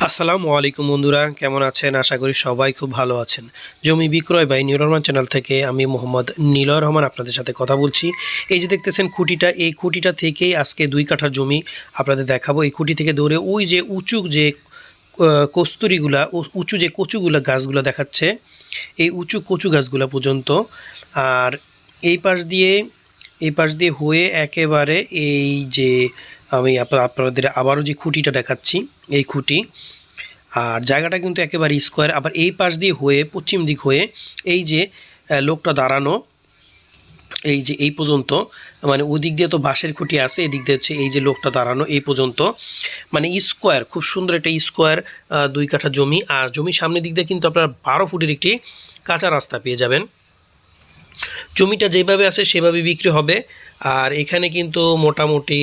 আসসালামু আলাইকুম বন্ধুরা, কেমন আছেন? আশা করি সবাই খুব ভালো আছেন। জমি বিক্রয় বাই নীলয় রহমান চ্যানেল থেকে আমি মোহাম্মদ নীলয় রহমান আপনাদের সাথে কথা বলছি। এই যে দেখতেছেন খুঁটিটা, এই খুঁটিটা থেকেই আজকে 2 কাঠা জমি আপনাদের দেখাবো। এই খুঁটি থেকে ধরে ওই যে উঁচু যে কস্তুরিগুলা, উঁচু যে কচুগুলা গাছগুলো দেখাচ্ছে, এই উঁচু কচু গাছগুলা পর্যন্ত। আর এই পাশ দিয়ে হয়ে একেবারে এই যে আমি আপনাদের আবারও যে খুঁটিটা দেখাচ্ছি, এই খুঁটি। আর জায়গাটা কিন্তু একেবারে স্কোয়ার। আবার এই পাশ দিয়ে হয়ে পশ্চিম দিক হয়ে এই যে লোকটা দাঁড়ানো, এই যে এই পর্যন্ত, মানে ওই দিক দিয়ে তো বাঁশের খুঁটি আছে, এই দিক দিয়ে হচ্ছে এই যে লোকটা দাঁড়ানো এই পর্যন্ত, মানে স্কোয়ার, খুব সুন্দর একটা স্কোয়ার 2 কাঠা জমি। আর জমির সামনের দিক দিয়ে কিন্তু আপনারা 12 ফুটের একটি কাঁচা রাস্তা পেয়ে যাবেন। জমিটা যেভাবে আছে সেভাবে বিক্রি হবে। আর এখানে কিন্তু মোটামুটি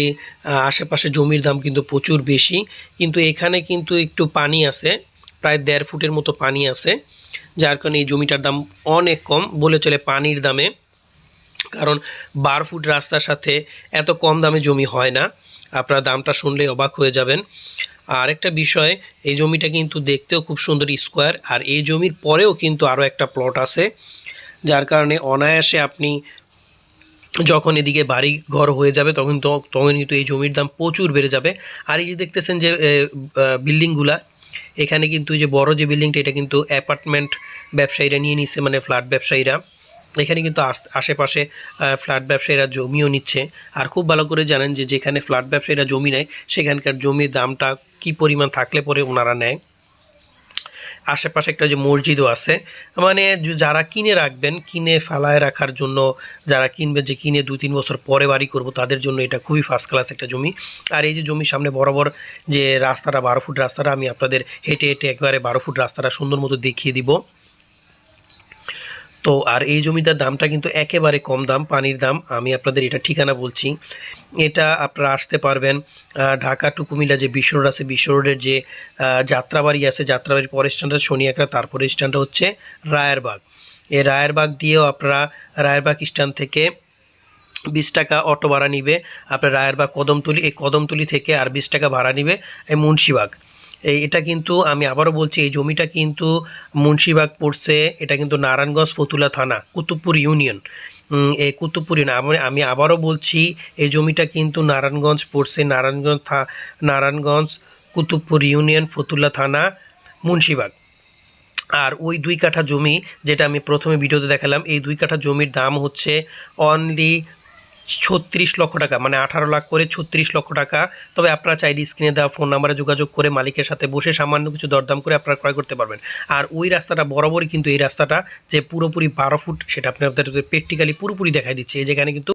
আশেপাশে জমির দাম কিন্তু প্রচুর বেশি, কিন্তু এখানে কিন্তু একটু পানি আছে, প্রায় 1.5 ফুটের মতো পানি আছে, যার কারণে এই জমিটার দাম অনেক কম বলে চলে পানির দামে। কারণ 12 ফুট রাস্তার সাথে এত কম দামে জমি হয় না, আপনারা দামটা শুনলে অবাক হয়ে যাবেন। আর একটা বিষয়, এই জমিটা কিন্তু দেখতেও খুব সুন্দর স্কোয়ার। আর এই জমির পরেও কিন্তু আরও একটা প্লট আছে, যার কারণে অনায়াসে আপনি যখন এদিকে বাড়ি ঘর হয়ে যাবে তখন কিন্তু এই জমির দাম প্রচুর বেড়ে যাবে। আর এই যে দেখতেছেন যে বিল্ডিংগুলা, এখানে কিন্তু এই যে বড় যে বিল্ডিংটা, এটা কিন্তু অ্যাপার্টমেন্ট ব্যবসায়ীরা নিয়ে নিচ্ছে, মানে ফ্ল্যাট ব্যবসায়ীরা। এখানে কিন্তু আশেপাশে ফ্ল্যাট ব্যবসায়ীরা জমিও নিচ্ছে। আর খুব ভালো করে জানেন যে যেখানে ফ্ল্যাট ব্যবসায়ীরা জমি নেয় সেখানকার জমির দামটা কী পরিমাণ থাকলে পরে ওনারা নেয়। আশেপাশে একটা যে মসজিদও আছে, মানে যারা কিনে রাখবেন, কিনে ফালায় রাখার জন্য, যারা কিনবে, যে কিনে 2-3 বছর পরে বাড়ি করব, তাদের জন্য এটা খুবই ফার্স্ট ক্লাস একটা জমি। আর এই যে জমির সামনে বরাবর যে রাস্তাটা, 12 ফুট রাস্তাটা, আমি আপনাদের হেঁটে হেঁটে একবারে 12 ফুট রাস্তাটা সুন্দর মতো দেখিয়ে দিব। তো আর এই জমিটার দামটা কিন্তু একেবারে কম দাম, পানির দাম। আমি আপনাদের এটা ঠিকানা বলছি, এটা আপনারা আসতে পারবেন ঢাকা টু কুমিল্লা যে বিশ্ব রোড আছে, বিশ্ব রোডের যে যাত্রাবাড়ি আছে, যাত্রাবাড়ির পরের স্ট্যান্ডটা শনিয়াকড়া, তারপরে স্ট্যান্ডটা হচ্ছে রায়েরবাগ। এই রায়েরবাগ দিয়েও আপনারা রায়েরবাগ স্ট্যান্ড থেকে 20 টাকা অটো ভাড়া নিবে আপনার রায়েরবাগ কদমতলি, এই কদমতলি থেকে আর 20 টাকা ভাড়া নিবে এই মুন্সিবাগ। এটা কিন্তু আমি আবারও বলছি, এই জমিটা কিন্তু মুন্সিবাগ পড়ছে, এটা কিন্তু নারায়ণগঞ্জ ফতুল্লা থানা, কুতুবপুর ইউনিয়ন। এই কুতুবপুর ইউনিয়ন, আমি আবারও বলছি, এই জমিটা কিন্তু নারায়ণগঞ্জ পড়ছে, নারায়ণগঞ্জ কুতুবপুর ইউনিয়ন, ফতুল্লা থানা, মুন্সিবাগ। আর ওই 2 কাঠা জমি যেটা আমি প্রথমে ভিডিওতে দেখালাম, এই 2 কাঠা জমির দাম হচ্ছে অনলি 36 লক্ষ টাকা, মানে 18 লাখ করে 36 লক্ষ টাকা। তবে আপনারা চাইলে স্ক্রিনে দেওয়া ফোন নাম্বারে যোগাযোগ করে মালিকের সাথে বসে সামান্য কিছু দরদাম করে আপনারা ক্রয় করতে পারবেন। আর ওই রাস্তাটা বরাবরই কিন্তু এই রাস্তাটা যে পুরোপুরি 12 ফুট, সেটা আপনাদের প্র্যাকটিক্যালি পুরোপুরি দেখাই দিচ্ছে। এই যেখানে কিন্তু